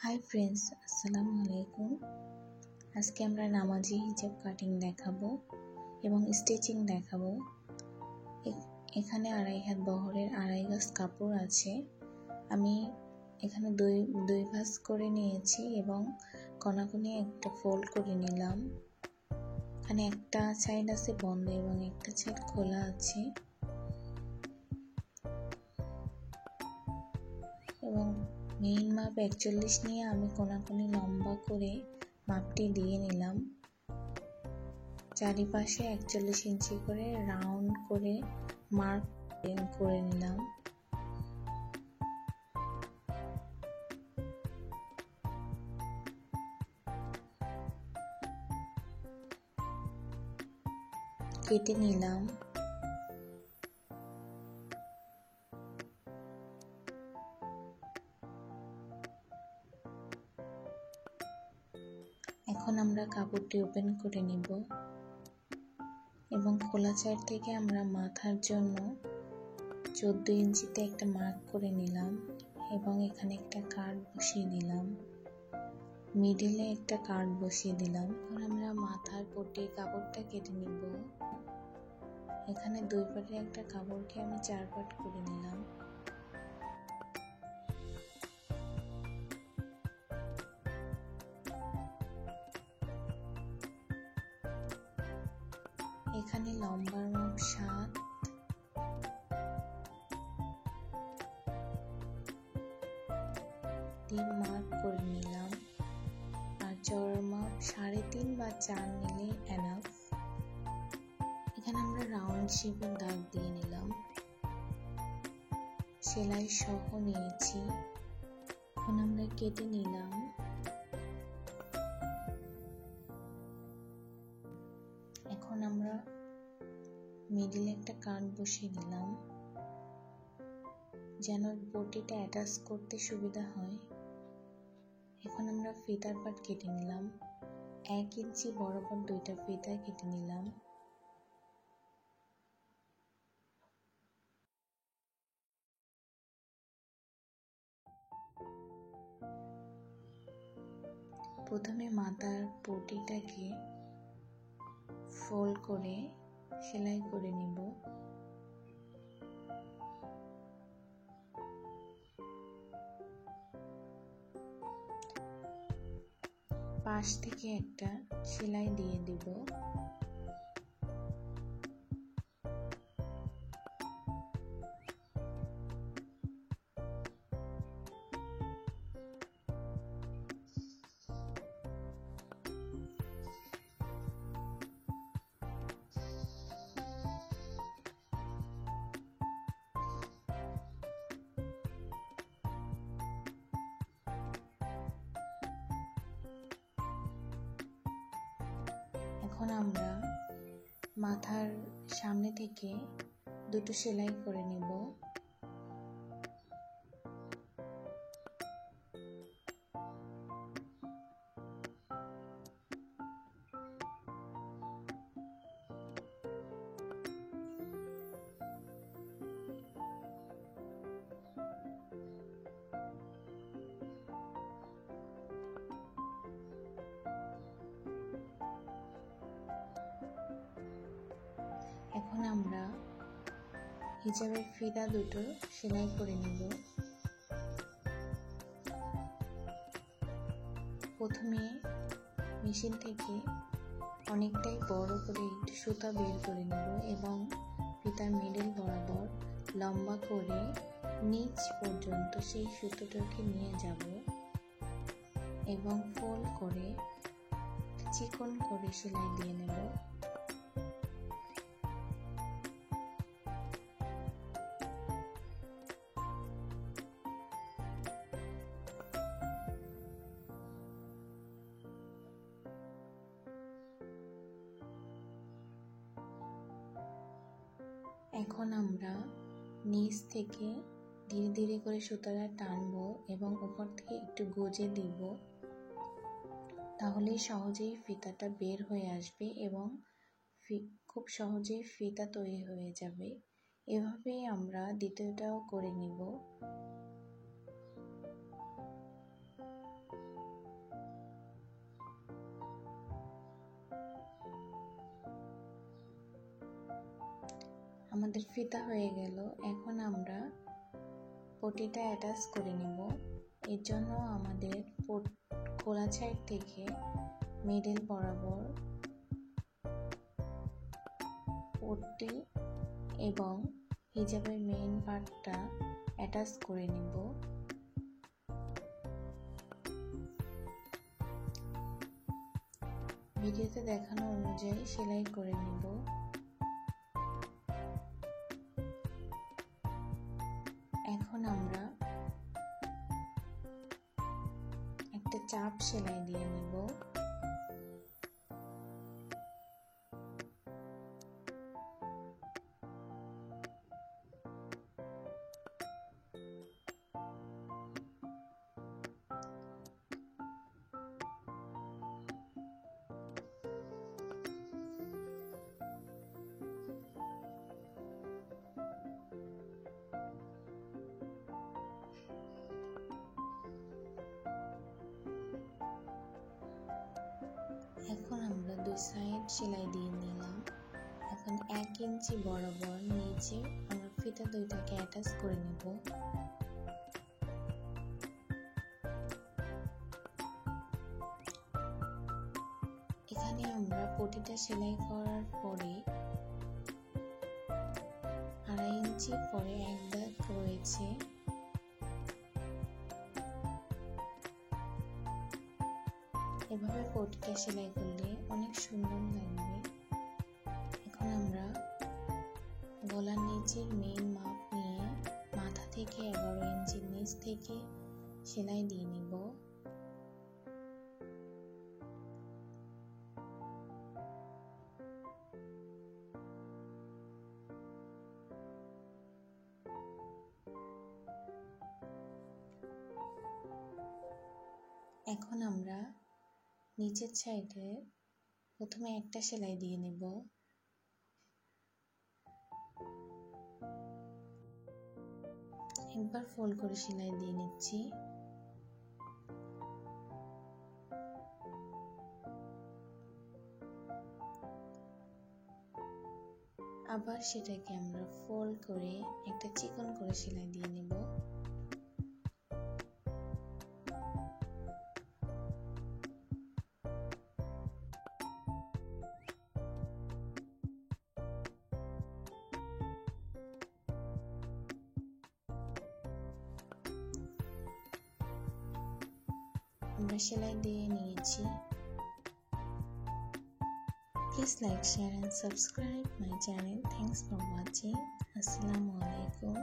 Hi friends, আসসালামু আলাইকুম। আজকে আমরা নামাজি হিজাব কাটিং দেখাবো এবং স্টিচিং দেখাবো। এখানে 2.5 হাত বহরের 2.5 গজ কাপড় আছে। আমি এখানে দুই ভাঁজ করে নিয়েছি এবং কোনাকুনি একটা ফোল্ড করে নিলাম। এখানে একটা সাইড আছে বন্ধ এবং একটা সাইড খোলা আছে এবং মেইন মাপ 41 নিয়ে আমি কোনাকুনি লম্বা করে মাপটি দিয়ে নিলাম। চারিপাশে 41 ইঞ্চি করে রাউন্ড করে মার্ক করে নিলাম। কেটে নিলাম। এখন আমরা কাপড়টি ওপেন করে নিব এবং খোলা সাইড থেকে আমরা মাথার জন্য 14 ইঞ্চিতে একটা মার্ক করে নিলাম এবং এখানে একটা কাট বসিয়ে দিলাম। মিডিলে একটা কাট বসিয়ে দিলাম। এখন আমরা মাথার পট্টির কাপড়টা কেটে নিব। এখানে 2 পাটের একটা কাপড়কে আমি 4 পাট করে নিলাম। এখানে লম্বার মাপ 7, মার্ক করে নিলাম আর চওড়ার মাপ 3.5 বা 4 নিলে এনাফ। এখানে আমরা রাউন্ড শেপের দাগ দিয়ে নিলাম। সেলাই সহ নিয়েছি। এখন আমরা কেটে নিলাম। এখন আমরা মিডিলে একটা কাট বসিয়ে দিলাম যেন বটিটা অ্যাটাচ করতে সুবিধা হয়। এখন আমরা ফিতার পাট কেটে নিলাম। 1 ইঞ্চি বরাবর 2টা ফিতা কেটে নিলাম। প্রথমে মাথার পটিটাকে ফোল্ড করে সেলাই করে নিব। পাশ থেকে একটা সেলাই দিয়ে দিব। এখন আমরা মাথার সামনে থেকে 2টো সেলাই করে নেব। এখন আমরা হিজাবের ফিতা 2টো সেলাই করে নেব। প্রথমে মেশিন থেকে অনেকটাই বড় করে একটু সুতা বের করে নেব এবং ফিতার মিডল বরাবর লম্বা করে নিচ পর্যন্ত সেই সুতোটাকে নিয়ে যাব এবং ফোল্ড করে চিকন করে সেলাই দিয়ে নেব। এখন আমরা নিচ থেকে ধীরে ধীরে করে সুতাটা টানবো এবং উপর থেকে একটু গজে দিব। তাহলে সহজেই ফিতাটা বের হয়ে আসবে এবং খুব সহজেই ফিতা তৈরি হয়ে যাবে। এভাবেই আমরা দ্বিতীয়টাও করে নিব। আমাদের ফিতা হয়ে গেল। এখন আমরা পটিটা অ্যাটাচ করে নেব। এর জন্য আমাদের গলা সাইড থেকে মিডল বরাবর পটি এবং হিজাবের মেইন পার্টটা অ্যাটাচ করে নেব। ভিডিওতে দেখানো অনুযায়ী সেলাই করে নেব। এখন আমরা একটা চাপ সেলাই দিয়ে নেব। এখন আমরা দুই সাইড সেলাই দিয়ে নিলাম। এখন 1 ইঞ্চি বরাবর নিচে আমরা ফিতা দুইটাকে অ্যাটাচ করে নেব। এখানে আমরা পটিটা সেলাই করার পরে 2.5 ইঞ্চি পরে এক দাগ রয়েছে। এভাবে পটিটা সেলাই করলে অনেক সুন্দর লাগবে। এখন আমরা গলার নিচের মেইন মাপ নিয়ে মাথা থেকে 11 ইঞ্চির নিচ থেকে সেলাই দিয়ে নিব। এখন আমরা নিচের সাইডে প্রথমে একটা সেলাই দিয়ে নেব। একবার ফোল্ড করে সেলাই দিয়ে নিচ্ছি। আবার সেটাকে আমরা ফোল্ড করে একটা চিকন করে সেলাই দিয়ে নেব। আমরা সেলাই দিয়ে নিয়েছি। Please like, share and subscribe my channel. Thanks for watching. Assalamu alaikum.